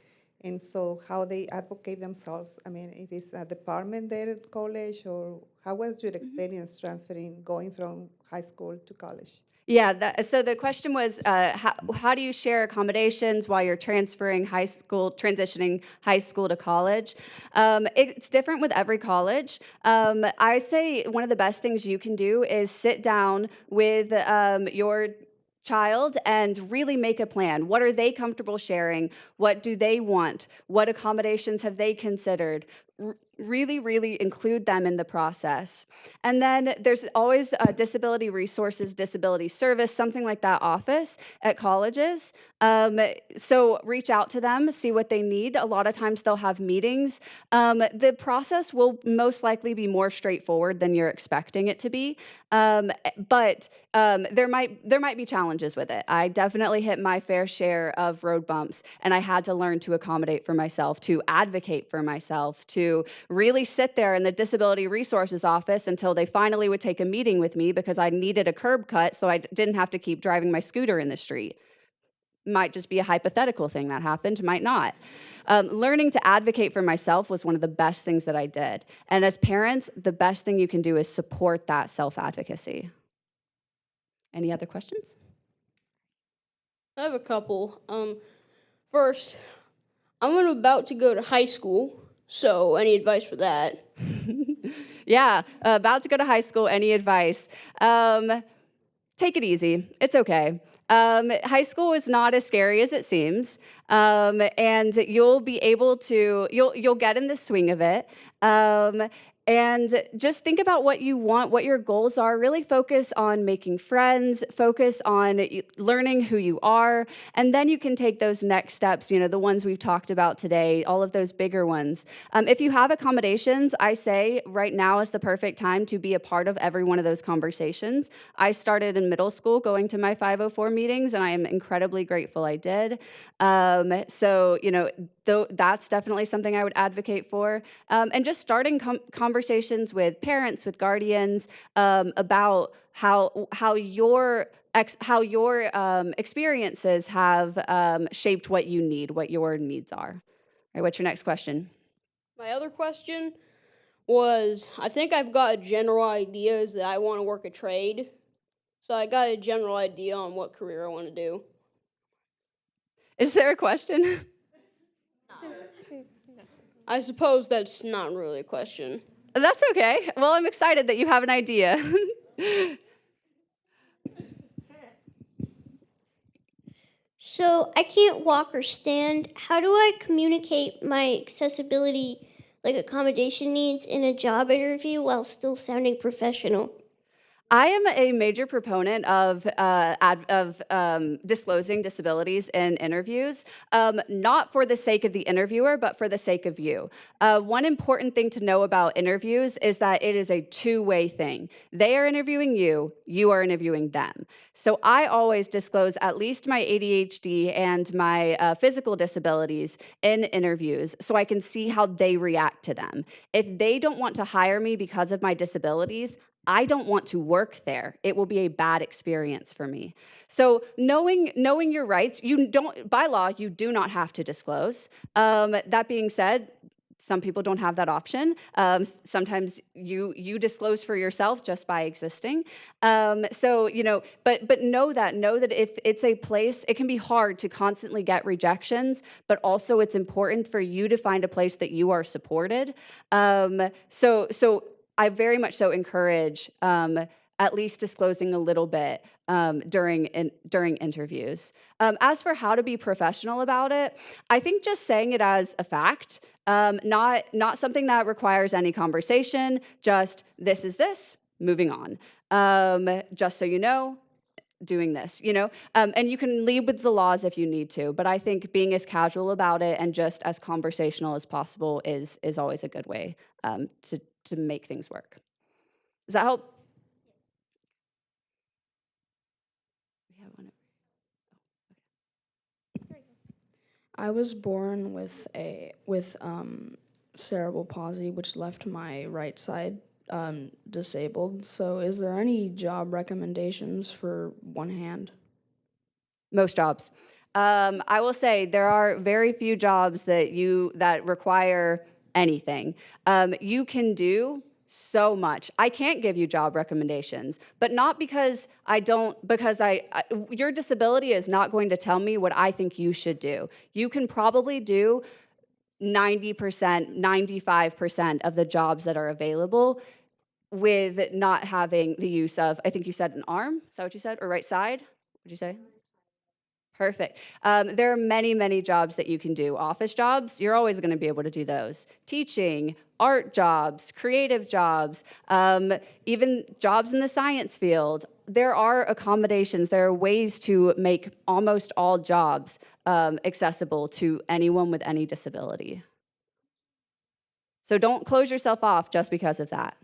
And so how they advocate themselves. I mean, if it's a department there at college, or how was your experience transferring, going from high school to college? Yeah, so the question was, how do you share accommodations while you're transitioning high school to college? It's different with every college. I say one of the best things you can do is sit down with your child and really make a plan. What are they comfortable sharing? What do they want? What accommodations have they considered? Really include them in the process. And then there's always disability resources, disability service, something like that office at colleges. So reach out to them, see what they need. A lot of times they'll have meetings. The process will most likely be more straightforward than you're expecting it to be. But there might be challenges with it. I definitely hit my fair share of road bumps, and I had to learn to accommodate for myself, to advocate for myself, to really sit there in the disability resources office until they finally would take a meeting with me because I needed a curb cut so I didn't have to keep driving my scooter in the street. Might just be a hypothetical thing that happened, might not. Learning to advocate for myself was one of the best things that I did. And as parents, the best thing you can do is support that self-advocacy. Any other questions? I have a couple. First, I'm about to go to high school, so any advice for that? Yeah, about to go to high school, any advice? Take it easy. It's okay. High school is not as scary as it seems, and you'll be able to, you'll get in the swing of it. And just think about what you want, what your goals are. Really focus on making friends, focus on learning who you are, and then you can take those next steps, the ones we've talked about today, all of those bigger ones. If you have accommodations, I say right now is the perfect time to be a part of every one of those conversations. I started in middle school going to my 504 meetings, and I am incredibly grateful I did. So, that's definitely something I would advocate for. And just starting conversations with parents, with guardians, about how your experiences have shaped what you need, what your needs are. right, what's your next question? My other question was, I think I've got a general idea is that I want to work a trade. So I got a general idea on what career I want to do. Is there a question? I suppose that's not really a question. That's okay. Well, I'm excited that you have an idea. So I can't walk or stand. How do I communicate my accessibility, like accommodation needs, in a job interview while still sounding professional? I am a major proponent of disclosing disabilities in interviews, not for the sake of the interviewer, but for the sake of you. One important thing to know about interviews is that it is a two-way thing. They are interviewing you, you are interviewing them. So I always disclose at least my ADHD and my physical disabilities in interviews so I can see how they react to them. If they don't want to hire me because of my disabilities, I don't want to work there. It will be a bad experience for me. So knowing your rights, you don't, by law, you do not have to disclose. That being said, some people don't have that option. Sometimes you disclose for yourself just by existing. So but know that if it's a place, it can be hard to constantly get rejections, but also it's important for you to find a place that you are supported. So I very much so encourage at least disclosing a little bit during interviews. As for how to be professional about it, I think just saying it as a fact, not something that requires any conversation. Just this is this. Moving on. Just so you know, doing this, and you can lead with the laws if you need to, but I think being as casual about it and just as conversational as possible is always a good way to make things work. Does that help? We have one. I was born with cerebral palsy, which left my right side disabled. So, is there any job recommendations for one hand? Most jobs. I will say there are very few jobs that require anything. You can do so much. I can't give you job recommendations, but not because your disability is not going to tell me what I think you should do. You can probably do 90%, 95% of the jobs that are available with not having the use of, I think you said an arm, is that what you said? Or right side, what'd you say? Perfect. There are many, many jobs that you can do. Office jobs, you're always going to be able to do those. Teaching, art jobs, creative jobs, even jobs in the science field. There are accommodations. There are ways to make almost all jobs accessible to anyone with any disability. So don't close yourself off just because of that.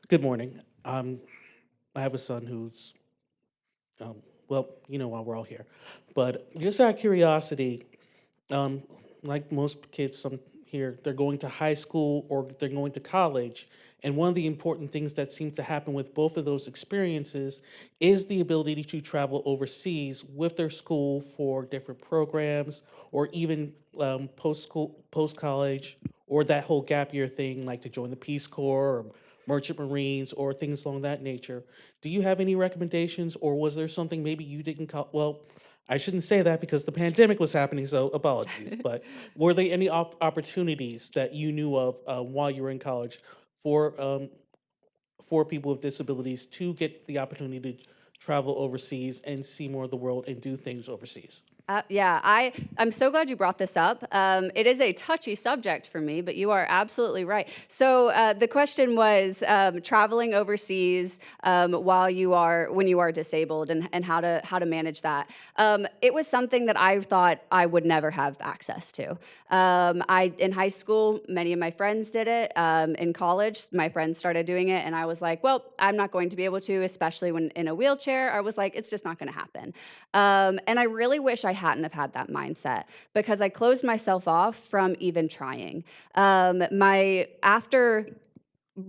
Good morning. I have a son who's, well, why we're all here. But just out of curiosity, um, like most kids some here, they're going to high school or they're going to college. And one of the important things that seems to happen with both of those experiences is the ability to travel overseas with their school for different programs or even post-school, post-college, or that whole gap year thing, like to join the Peace Corps or Merchant Marines or things along that nature. Do you have any recommendations, or was there something maybe you didn't call? Well, I shouldn't say that because the pandemic was happening, so apologies. But were there any opportunities that you knew of while you were in college for um, for people with disabilities to get the opportunity to travel overseas and see more of the world and do things overseas? Yeah, I'm so glad you brought this up. It is a touchy subject for me, but you are absolutely right. So the question was traveling overseas when you are disabled and how to manage that. It was something that I thought I would never have access to. In high school, many of my friends did it. In college, my friends started doing it, and I was like, well, I'm not going to be able to, especially when in a wheelchair. I was like, it's just not going to happen. And I really wish I hadn't have had that mindset because I closed myself off from even trying. After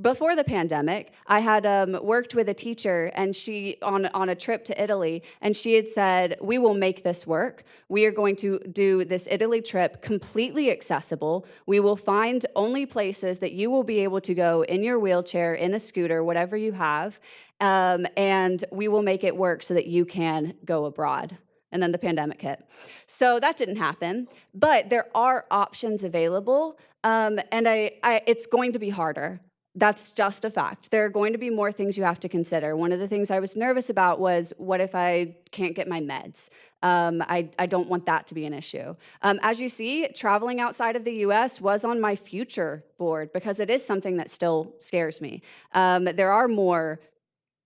before the pandemic, I had worked with a teacher, and she on a trip to Italy, and she had said, "We will make this work. We are going to do this Italy trip completely accessible. We will find only places that you will be able to go in your wheelchair, in a scooter, whatever you have, and we will make it work so that you can go abroad." And then the pandemic hit. So that didn't happen, but there are options available, and it's going to be harder. That's just a fact. There are going to be more things you have to consider. One of the things I was nervous about was, what if I can't get my meds? I don't want that to be an issue. As you see, traveling outside of the US was on my future board because it is something that still scares me. There are more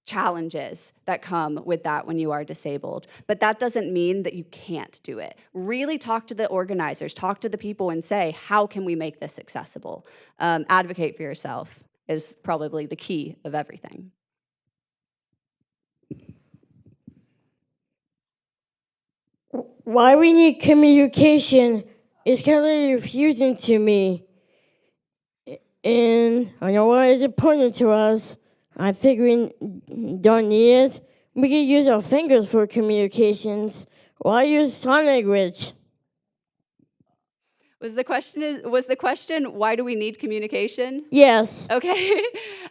challenges that come with that when you are disabled. But that doesn't mean that you can't do it. Really talk to the organizers, talk to the people and say, how can we make this accessible? Advocate for yourself is probably the key of everything. Why we need communication is kind of confusing to me. And I know why it's important to us. I think we don't need it. We can use our fingers for communications. Why use sign language? Was the question, why do we need communication? Yes. Okay.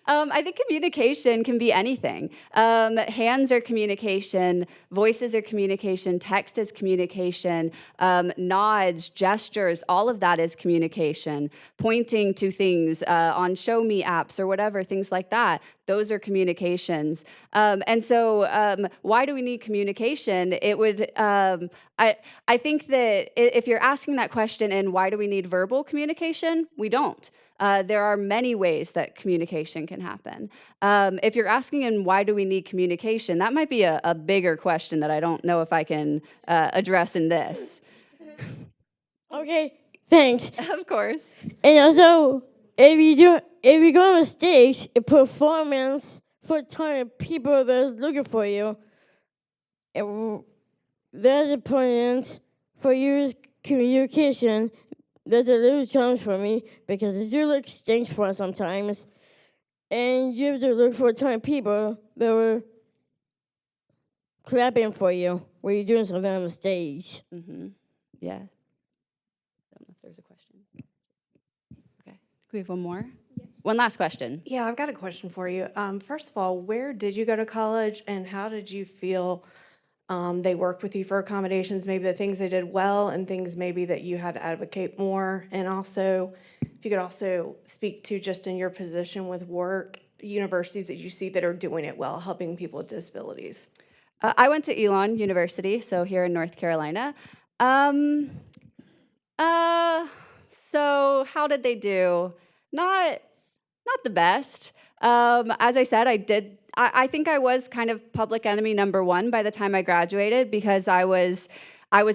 I think communication can be anything. Hands are communication, voices are communication, text is communication, nods, gestures, all of that is communication. Pointing to things on show me apps or whatever, things like that, those are communications. And so why do we need communication? It would, I think that if you're asking that question and why do we need verbal communication, we don't. There are many ways that communication can happen. If you're asking and why do we need communication, that might be a bigger question that I don't know if I can address in this. Okay, thanks. Of course. And also, if you go on stage, a performance for a ton of people that's looking for you, that's important for you communication. That's a little challenge for me because I do look stage for sometimes, and you have to look for a ton of people that were clapping for you when you're doing something on the stage. Mm-hmm. Yeah. Don't know if there's a question. Okay. Can we have one more? Yeah. One last question. Yeah, I've got a question for you. First of all, where did you go to college, and how did you feel they worked with you for accommodations, maybe the things they did well and things maybe that you had to advocate more? And also, if you could also speak to, just in your position with work, universities that you see that are doing it well, helping people with disabilities. I went to Elon University, so here in North Carolina. So how did they do? Not the best. As I said, I think I was kind of public enemy number one by the time I graduated because I was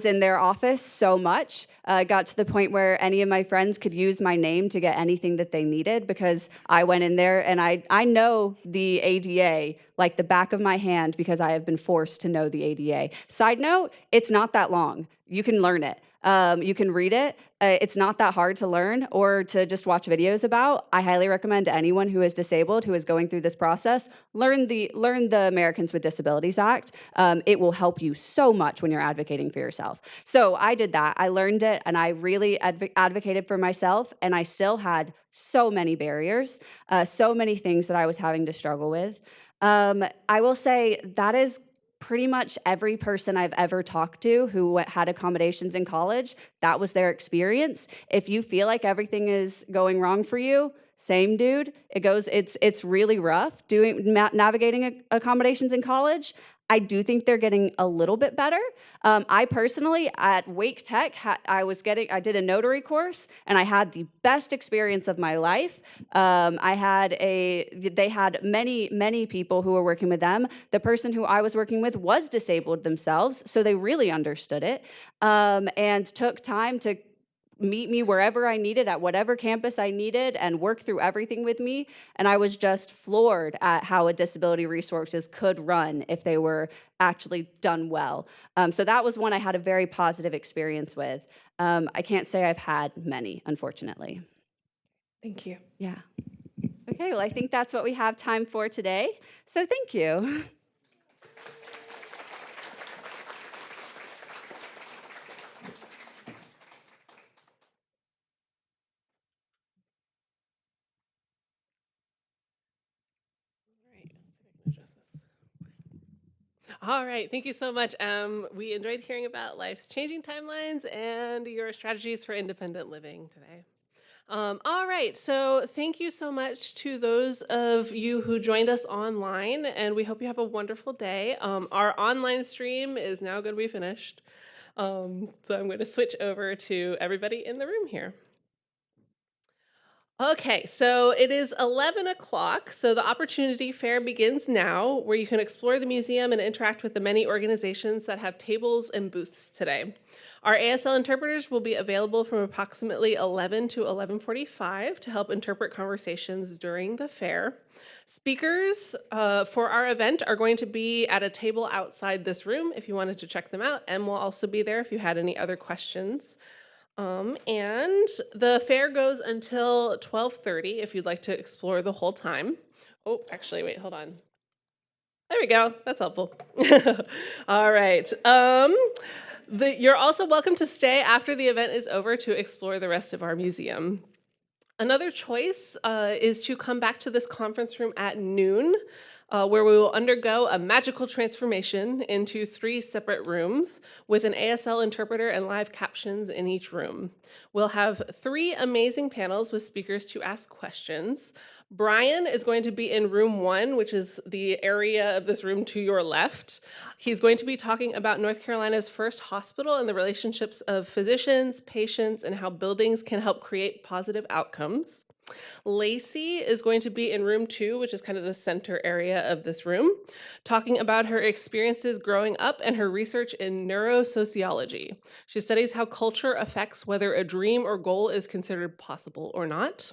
in their office so much. I got to the point where any of my friends could use my name to get anything that they needed because I went in there, and I know the ADA like the back of my hand because I have been forced to know the ADA. Side note, it's not that long. You can learn it. You can read it. It's not that hard to learn or to just watch videos about. I highly recommend anyone who is disabled, who is going through this process, learn the Americans with Disabilities Act. It will help you so much when you're advocating for yourself. So I did that. I learned it, and I really advocated for myself, and I still had so many barriers, so many things that I was having to struggle with. I will say that is pretty much every person I've ever talked to who had accommodations in college, that was their experience. If you feel like everything is going wrong for you, same dude. It's really rough navigating accommodations in college. I do think they're getting a little bit better. I personally, at Wake Tech, I did a notary course, and I had the best experience of my life. They had many people who were working with them. The person who I was working with was disabled themselves, so they really understood it, and took time to meet me wherever I needed, at whatever campus I needed, and work through everything with me. And I was just floored at how a disability resources could run if they were actually done well. So that was one I had a very positive experience with. I can't say I've had many, unfortunately. Thank you. Yeah. Okay, well, I think that's what we have time for today. So thank you. All right, thank you so much. We enjoyed hearing about life's changing timelines and your strategies for independent living today. All right, so thank you so much to those of you who joined us online, and we hope you have a wonderful day. Our online stream is now going to be finished, so I'm going to switch over to everybody in the room here. Okay, so it is 11 o'clock, so the Opportunity Fair begins now, where you can explore the museum and interact with the many organizations that have tables and booths today. Our ASL interpreters will be available from approximately 11 to 11:45 to help interpret conversations during the fair. Speakers for our event are going to be at a table outside this room if you wanted to check them out, and we'll also be there if you had any other questions. And the fair goes until 12:30 if you'd like to explore the whole time. Oh, actually, wait, hold on. There we go. That's helpful. All right. You're also welcome to stay after the event is over to explore the rest of our museum. Another choice is to come back to this conference room at noon, where we will undergo a magical transformation into 3 separate rooms with an ASL interpreter and live captions in each room. We'll have 3 amazing panels with speakers to ask questions. Brian is going to be in room 1, which is the area of this room to your left. He's going to be talking about North Carolina's first hospital and the relationships of physicians, patients, and how buildings can help create positive outcomes. Lacey is going to be in room 2, which is kind of the center area of this room, talking about her experiences growing up and her research in neurosociology. She studies how culture affects whether a dream or goal is considered possible or not.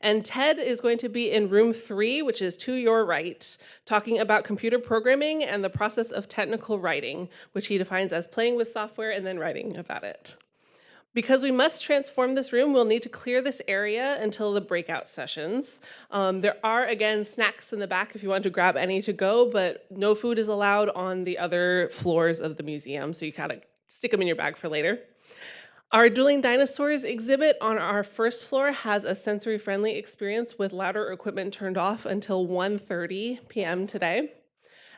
And Ted is going to be in room 3, which is to your right, talking about computer programming and the process of technical writing, which he defines as playing with software and then writing about it. Because we must transform this room, we'll need to clear this area until the breakout sessions. There are, again, snacks in the back if you want to grab any to go, but no food is allowed on the other floors of the museum, so you gotta stick them in your bag for later. Our Dueling Dinosaurs exhibit on our first floor has a sensory-friendly experience with louder equipment turned off until 1:30 p.m. today.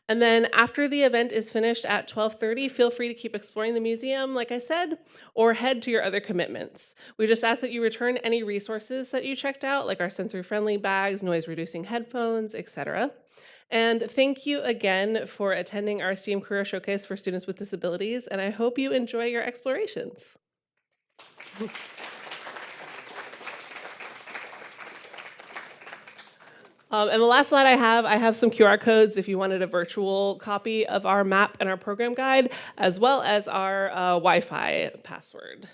And then after the event is finished at 12:30, feel free to keep exploring the museum, like I said, or head to your other commitments. We just ask that you return any resources that you checked out, like our sensory-friendly bags, noise-reducing headphones, etc. And thank you again for attending our STEAM Career Showcase for students with disabilities, and I hope you enjoy your explorations. And the last slide I have some QR codes if you wanted a virtual copy of our map and our program guide, as well as our Wi-Fi password.